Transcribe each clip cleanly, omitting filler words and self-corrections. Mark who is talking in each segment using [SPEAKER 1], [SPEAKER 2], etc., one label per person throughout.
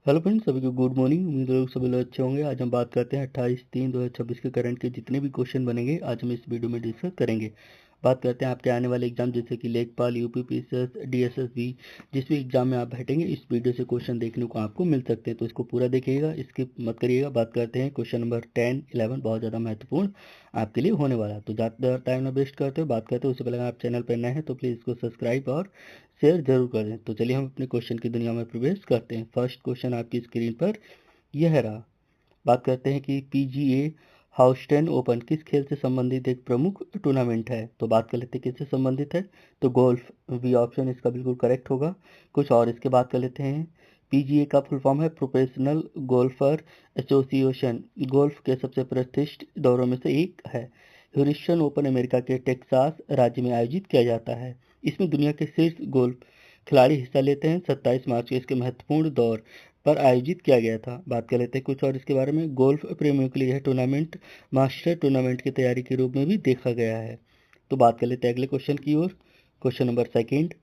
[SPEAKER 1] Hello friends, सभी को good morning. उम्मीद है लोग सभी लोग अच्छे होंगे। आज हम बात करते हैं 28/3/2026 के करंट के जितने भी क्वेश्चन बनेंगे आज हम इस वीडियो में डिस्कस करेंगे। बात करते हैं आपके आने वाले एग्जाम जैसे कि लेखपाल, यूपीपीसीएस, डीएसएसबी, जिस भी एग्जाम में आप बैठेंगे इस वीडियो से क्वेश्चन देखने को आपको मिल सकते हैं, तो इसको पूरा देखिएगा, स्किप मत करिएगा। बात करते हैं क्वेश्चन नंबर 10, 11 बहुत ज़्यादा महत्वपूर्ण आपके लिए होने वाला है, तो ज़्यादा टाइम ना वेस्ट करते हुए बात करते हैं। उससे पहले अगर आप चैनल पर नए हैं तो प्लीज़ इसको सब्सक्राइब और शेयर जरूर कर दें। तो चलिए हम अपने क्वेश्चन की दुनिया में प्रवेश करते हैं। फर्स्ट क्वेश्चन आपकी स्क्रीन पर यह रहा। बात करते हैं कि पीजीए हाउस्टन ओपन किस खेल से संबंधित एक प्रमुख टूर्नामेंट है। तो बात कर लेते हैं किससे संबंधित है, तो गोल्फ बी ऑप्शन इसका बिल्कुल करेक्ट होगा। कुछ और इसके बात कर लेते हैं। पीजीए का फुल फॉर्म है प्रोफेशनल गोल्फर एसोसिएशन, गोल्फ के सबसे प्रतिष्ठित दौरों में से एक है। ह्यूस्टन ओपन अमेरिका के टेक्सास राज्य में आयोजित किया जाता है। इसमें दुनिया के शीर्ष गोल्फ खिलाड़ी हिस्सा लेते हैं। 27 मार्च को इसके महत्वपूर्ण दौर पर आयोजित किया गया था। बात कर लेते हैं कुछ और इसके बारे में। गोल्फ प्रेमियों के लिए यह टूर्नामेंट मास्टर टूर्नामेंट की तैयारी के रूप में भी देखा गया है। तो बात कर लेते हैं अगले क्वेश्चन की ओर। क्वेश्चन नंबर सेकंड,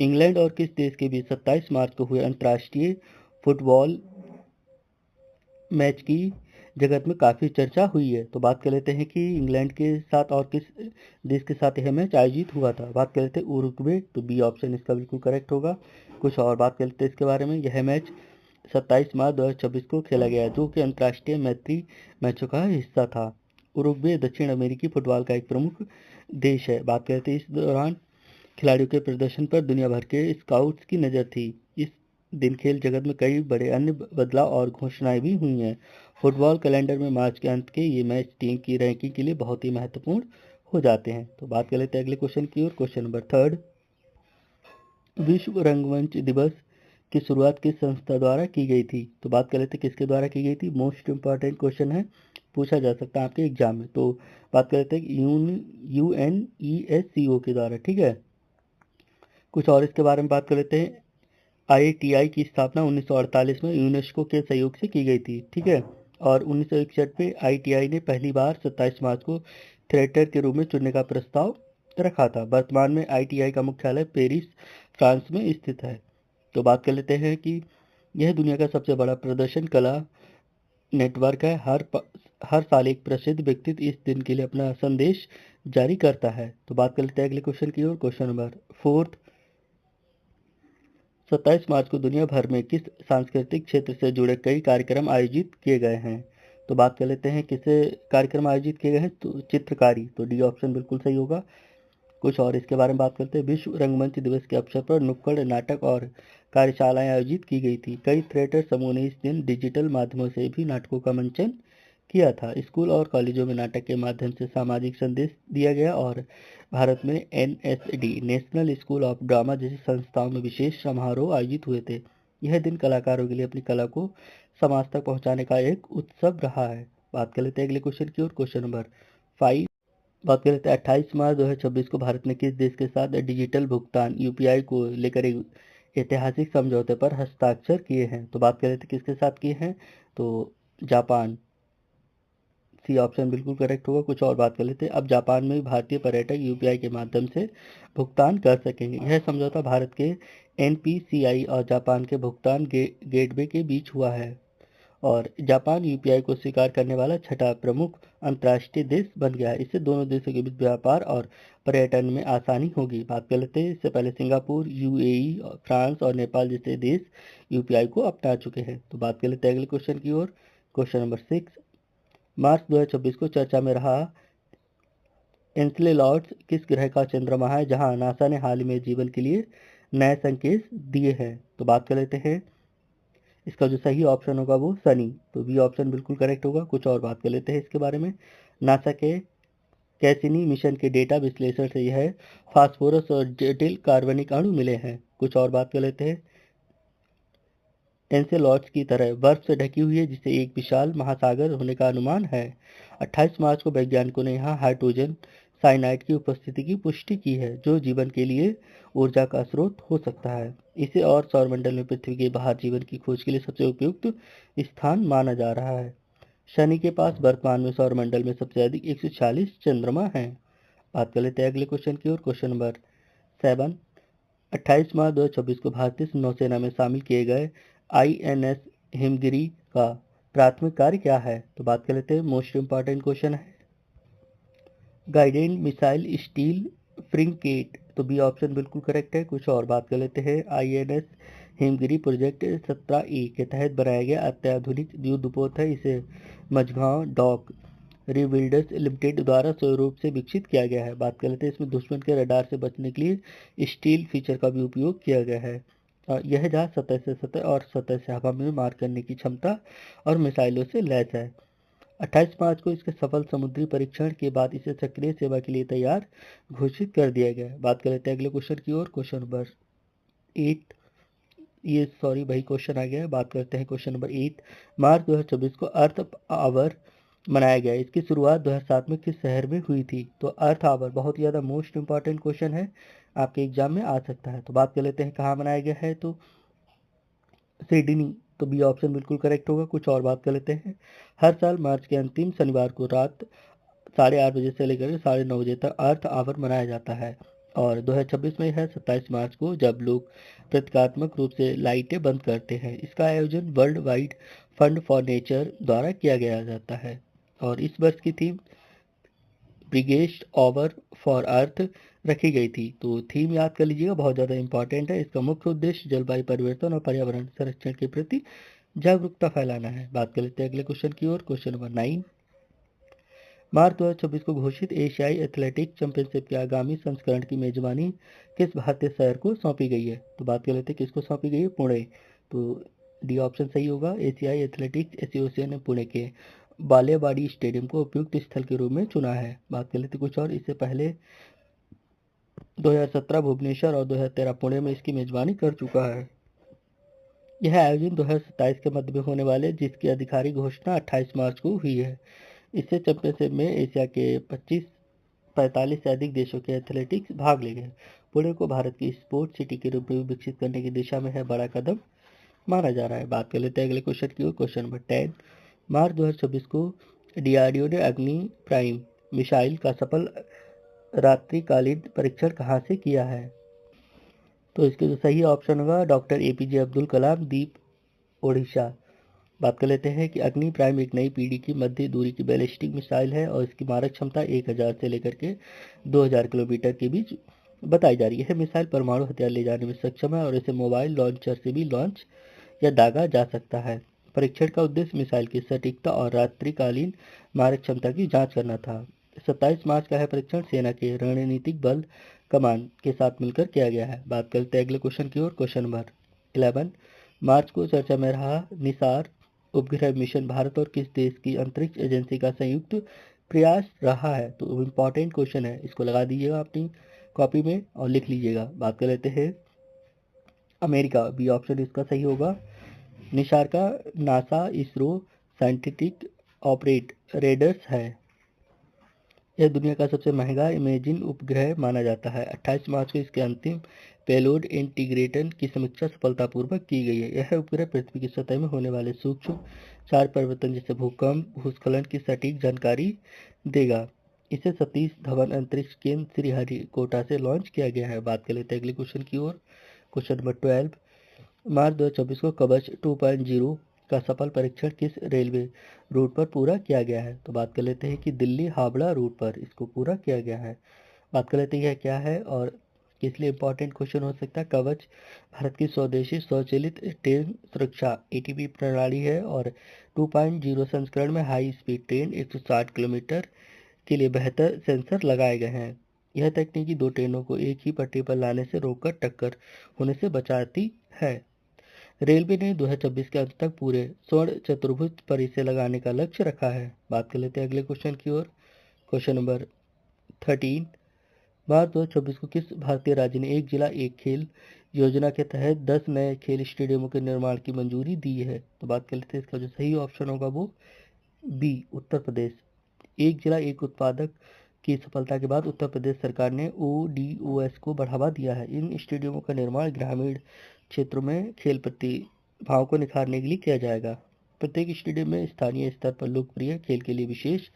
[SPEAKER 1] इंग्लैंड और किस देश के बीच 27 मार्च को हुए अंतर्राष्ट्रीय फुटबॉल मैच की जगत में काफ़ी चर्चा हुई है। तो बात कर लेते हैं कि इंग्लैंड के साथ और किस देश के साथ यह मैच आयोजित हुआ था। बात कर लेते हैं उरुग्वे, तो बी ऑप्शन इसका बिल्कुल करेक्ट होगा। कुछ और बात कर लेते हैं इसके बारे में। यह मैच 27 मार्च 2026 को खेला गया, जो कि अंतर्राष्ट्रीय मैत्री मैचों का हिस्सा था। उरुग्वे दक्षिण अमेरिकी फुटबॉल का एक प्रमुख देश है। बात करते हैं इस दौरान खिलाड़ियों के प्रदर्शन पर दुनिया भर के स्काउट्स की नज़र थी। इस दिन खेल जगत में कई बड़े अन्य बदलाव और घोषणाएं भी हुई हैं। फुटबॉल कैलेंडर में मार्च के अंत के ये मैच टीम की रैंकिंग के लिए बहुत ही महत्वपूर्ण हो जाते हैं। तो बात कर लेते हैं अगले क्वेश्चन की ओर। क्वेश्चन नंबर थर्ड, विश्व रंगमंच दिवस की शुरुआत किस संस्था द्वारा की गई थी। तो बात कर लेते हैं किसके द्वारा की गई थी। मोस्ट इंपॉर्टेंट क्वेश्चन है, पूछा जा सकता है आपके एग्जाम में। तो बात कर लेते हैं UNESCO के द्वारा, ठीक है। कुछ और इसके बारे में बात कर लेते हैं। आईआईटीआई की स्थापना 1948 में यूनेस्को के सहयोग से की गई थी, ठीक है। और 1961 में आईआईटीआई ने पहली बार 27 मार्च को थिएटर के रूप में चुनने का प्रस्ताव रखा था। वर्तमान में आईआईटीआई का मुख्यालय पेरिस, फ्रांस में स्थित है। तो बात कर लेते हैं कि यह दुनिया का सबसे बड़ा प्रदर्शन कला नेटवर्क है। हर साल एक प्रसिद्ध व्यक्तित्व इस दिन के लिए अपना संदेश जारी करता है। तो बात कर लेते हैं अगले क्वेश्चन की ओर। क्वेश्चन नंबर फोर्थ, 27 मार्च को दुनिया भर में किस सांस्कृतिक क्षेत्र से जुड़े कई कार्यक्रम आयोजित किए गए हैं। तो बात कर लेते हैं किसे कार्यक्रम आयोजित किए गए हैं, तो चित्रकारी, तो डी ऑप्शन बिल्कुल सही होगा। कुछ और इसके बारे में बात करते हैं। विश्व रंगमंच दिवस के अवसर पर नुक्कड़ नाटक और कार्यशालाएं आयोजित की गई थी। कई थिएटर समूह ने इस दिन डिजिटल माध्यमों से भी नाटकों का मंचन किया था। स्कूल और कॉलेजों में नाटक के माध्यम से सामाजिक संदेश दिया गया और भारत में NSD national school of drama जैसी संस्थाओं में विशेष समारोह आयोजित हुए थे। यह दिन कलाकारों के लिए अपनी कला को समाज तक पहुंचाने का एक उत्सव रहा है। बात कर लेते हैं अगले क्वेश्चन की ओर। क्वेश्चन नंबर 5, बात कर लेते हैं 28 मार्च 2026 को भारत ने किस देश के साथ डिजिटल भुगतान UPI को लेकर एक ऐतिहासिक समझौते पर हस्ताक्षर किए हैं। तो बात कर लेते हैं किसके साथ किए हैं, तो जापान, सी ऑप्शन बिल्कुल करेक्ट होगा। कुछ और बात कर लेते हैं। अब जापान में भी भारतीय पर्यटक UPI के माध्यम से भुगतान कर सकेंगे। यह समझौता भारत के NPCI और जापान के भुगतान गेटवे के बीच हुआ है और जापान UPI को स्वीकार करने वाला छठा प्रमुख अंतर्राष्ट्रीय देश बन गया है। इससे दोनों देशों के बीच व्यापार और पर्यटन में आसानी होगी। बात कर लेते हैं, इससे पहले सिंगापुर, UAE, फ्रांस और नेपाल जैसे देश UPI को अपना चुके हैं। तो बात कर लेते हैं अगले क्वेश्चन की ओर। क्वेश्चन नंबर 6, मार्च 2026 को चर्चा में रहा एन्सेलेडस किस ग्रह का चंद्रमा है, जहां नासा ने हाल ही में जीवन के लिए नए संकेत दिए हैं। तो बात कर लेते हैं, इसका जो सही ऑप्शन होगा वो सनी, तो बी ऑप्शन बिल्कुल करेक्ट होगा। कुछ और बात कर लेते हैं इसके बारे में। नासा के कैसिनी मिशन के डेटा विश्लेषण से यह फास्फोरस और जटिल कार्बनिक अणु मिले हैं। कुछ और बात कर लेते हैं। एन्सेलॉट्स की तरह बर्फ से ढकी हुई है, जिसे एक विशाल महासागर होने का अनुमान है। 28 मार्च को वैज्ञानिकों ने यहाँ हाइड्रोजन साइनाइड की उपस्थिति की पुष्टि की है, जो जीवन के लिए ऊर्जा का स्रोत हो सकता है। इसे और सौरमंडल में पृथ्वी के बाहर जीवन की खोज के लिए सबसे उपयुक्त स्थान माना जा रहा है। शनि के पास वर्तमान में सौरमंडल में सबसे अधिक 146 चंद्रमा हैं। बात कर लेते हैं अगले क्वेश्चन की ओर। क्वेश्चन नंबर 7, 28 मार्च 2026 को भारतीय नौसेना में शामिल किए गए INS हिमगिरी का प्राथमिक कार्य क्या है? तो बात कर लेते हैं, मोस्ट इम्पॉर्टेंट क्वेश्चन है। गाइडेड मिसाइल स्टील फ्रिगेट, तो बी ऑप्शन बिल्कुल करेक्ट है। कुछ और बात कर लेते हैं। आईएनएस हिमगिरी प्रोजेक्ट 17A के तहत बनाया गया अत्याधुनिक युद्धपोत है। इसे मझगांव डॉक रिबिल्डर्स लिमिटेड द्वारा स्वरूप से विकसित किया गया है। बात कर लेते हैं, इसमें दुश्मन के रडार से बचने के लिए स्टील फीचर का भी उपयोग किया गया है। यह जहाज सतह से सतह और सतह से हवा में मार करने की क्षमता और मिसाइलों से लैस है। 28 मार्च को इसके सफल समुद्री परीक्षण के बाद इसे सक्रिय सेवा के लिए तैयार घोषित कर दिया गया। बात कर लेते हैं अगले क्वेश्चन की ओर। क्वेश्चन नंबर 8, ये सॉरी भाई क्वेश्चन आ गया है। बात करते हैं क्वेश्चन नंबर 8। मार्च 2024 को अर्थ आवर मनाया गया। इसकी शुरुआत 2007 में किस शहर में हुई थी? तो अर्थ आवर बहुत ही ज़्यादा मोस्ट इंपॉर्टेंट क्वेश्चन है, आपके एग्जाम में आ सकता है। तो बात कर लेते हैं कहाँ मनाया गया है, तो सिडनी, तो बी ऑप्शन बिल्कुल करेक्ट होगा। कुछ और बात कर लेते हैं। हर साल मार्च के अंतिम शनिवार को रात 8:30 बजे से लेकर 9:30 बजे तक अर्थ आवर मनाया जाता है। और 2026 में है 27 मार्च को, जब लोग प्रतीकात्मक रूप से लाइटें बंद करते हैं। इसका आयोजन world wide fund for nature द्वारा किया गया जाता है। और इस वर्ष की theme biggest hour for earth रखी गई थी। तो थीम याद कर लीजिएगा, बहुत ज़्यादा इंपॉर्टेंट है। इसका मुख्य उद्देश्य जलवायु परिवर्तन और पर्यावरण संरक्षण के प्रति जागरूकता फैलाना है। बात कर लेते हैं अगले क्वेश्चन की ओर। Question number 9। मार्च 2024 को घोषित एशियाई एथलेटिक्स चैंपियनशिप के आगामी संस्करण की मेजबानी किस भारतीय शहर को सौंपी गई है? तो बात कर लेते हैं किसको सौंपी गई है। पुणे, तो डी ऑप्शन सही होगा। एशियाई एथलेटिक्स एसोसिएशन ने पुणे के बालेवाड़ी स्टेडियम को उपयुक्त स्थल के रूप में चुना है। बात कर लेते हैं कुछ और। इससे पहले 2017 भुवनेश्वर और 2013 पुणे में इसकी मेजबानी कर चुका है। यह आयोजन 2027 के मध्य में होने वाले, जिसकी आधिकारिक घोषणा 28 मार्च को हुई है। इससे चैंपियनशिप में एशिया के 45 से अधिक देशों के एथलेटिक्स भाग ले गए। पुणे को भारत की स्पोर्ट्स सिटी के रूप में विकसित करने की दिशा में है बड़ा कदम माना जा रहा है। बात कर लेते हैं अगले क्वेश्चन की ओर। Question number 10। मार्च 2024 को डीआरडीओ ने अग्नि प्राइम मिसाइल का सफल रात्रिकालीन परीक्षण कहाँ से किया है? तो इसके जो सही ऑप्शन होगा डॉक्टर एपीजे अब्दुल कलाम द्वीप, ओडिशा। बात कर लेते हैं कि अग्नि प्राइम एक नई पीढ़ी की मध्य दूरी की बैलिस्टिक मिसाइल है और इसकी मारक क्षमता 1000 से लेकर के 2000 किलोमीटर के बीच बताई जा रही है। यह मिसाइल परमाणु हथियार ले जाने में सक्षम है और इसे मोबाइल लॉन्चर से भी लॉन्च या दागा जा सकता है। परीक्षण का उद्देश्य मिसाइल की सटीकता और रात्रिकालीन मारक क्षमता की जांच करना था। 27 मार्च का यह परीक्षण सेना के रणनीतिक बल कमान के साथ मिलकर किया गया है। बात करते हैं अगले क्वेश्चन की ओर। Question number 11। मार्च को चर्चा में रहा निसार उपग्रह मिशन भारत और किस देश की अंतरिक्ष एजेंसी का संयुक्त प्रयास रहा है? तो इम्पॉर्टेंट क्वेश्चन है, इसको लगा दीजिएगा अपनी कॉपी में और लिख लीजिएगा। बात कर लेते हैं अमेरिका, बी ऑप्शन इसका सही होगा। निसार का NASA ISRO scientific operate readers है। यह दुनिया का सबसे महंगा इमेजिंग उपग्रह माना जाता है। 28 मार्च को इसके अंतिम पेलोड इंटीग्रेशन की समीक्षा सफलतापूर्वक की गई है। यह उपग्रह पृथ्वी की सतह में होने वाले सूक्ष्म चार परिवर्तन जैसे भूकंप, भूस्खलन की सटीक जानकारी देगा। इसे सतीश धवन अंतरिक्ष केंद्र श्रीहरिकोटा से लॉन्च किया गया है। बात कर लेते हैं अगले क्वेश्चन की ओर। Question number 12। मार्च 2024 को कवच 2.0 का सफल परीक्षण किस रेलवे रूट पर पूरा किया गया है? तो बात कर लेते हैं कि दिल्ली हावड़ा रूट पर इसको पूरा किया गया है। बात कर लेते हैं यह क्या है और किस लिए इम्पोर्टेंट क्वेश्चन हो सकता है। कवच भारत की स्वदेशी स्वचालित ट्रेन सुरक्षा एटीपी प्रणाली है और 2.0 संस्करण में हाई स्पीड ट्रेन 160 किलोमीटर के लिए बेहतर सेंसर लगाए गए हैं। यह तकनीकी दो ट्रेनों को एक ही पटरी पर लाने से रोककर टक्कर होने से बचाती है। रेलवे ने 2026 के अंत तक पूरे स्वर्ण चतुर्भुज पर इसे लगाने का लक्ष्य रखा है। बात कर लेते हैं अगले क्वेश्चन की ओर। Question number 13। मार्च 2026 को किस भारतीय राज्य ने एक जिला एक खेल योजना के तहत 10 नए खेल स्टेडियमों के निर्माण की मंजूरी दी है? तो बात कर लेते हैं इसका जो सही ऑप्शन होगा वो बी उत्तर प्रदेश। एक जिला एक उत्पादक की सफलता के बाद उत्तर प्रदेश सरकार ने ओडीओएस को बढ़ावा दिया है। इन स्टेडियमों का निर्माण ग्रामीण क्षेत्रों में खेल प्रतिभाओं को निखारने के लिए किया जाएगा। प्रत्येक स्टेडियम में स्थानीय स्तर पर लोकप्रिय खेल के लिए विशेष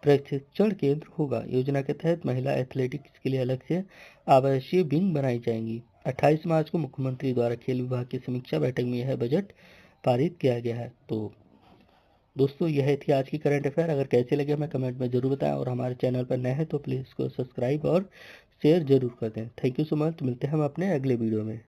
[SPEAKER 1] प्रशिक्षण केंद्र होगा। योजना के तहत महिला एथलेटिक्स के लिए अलग से आवासीय विंग बनाई जाएंगी। 28 मार्च को मुख्यमंत्री द्वारा खेल विभाग की समीक्षा बैठक में यह बजट पारित किया गया है। तो दोस्तों यह थी आज की करंट अफेयर। अगर कैसे लगे हमें कमेंट में ज़रूर बताएं और हमारे चैनल पर नए हैं तो प्लीज़ इसको सब्सक्राइब और शेयर ज़रूर कर दें। Thank you so much. मिलते हैं हम अपने अगले वीडियो में।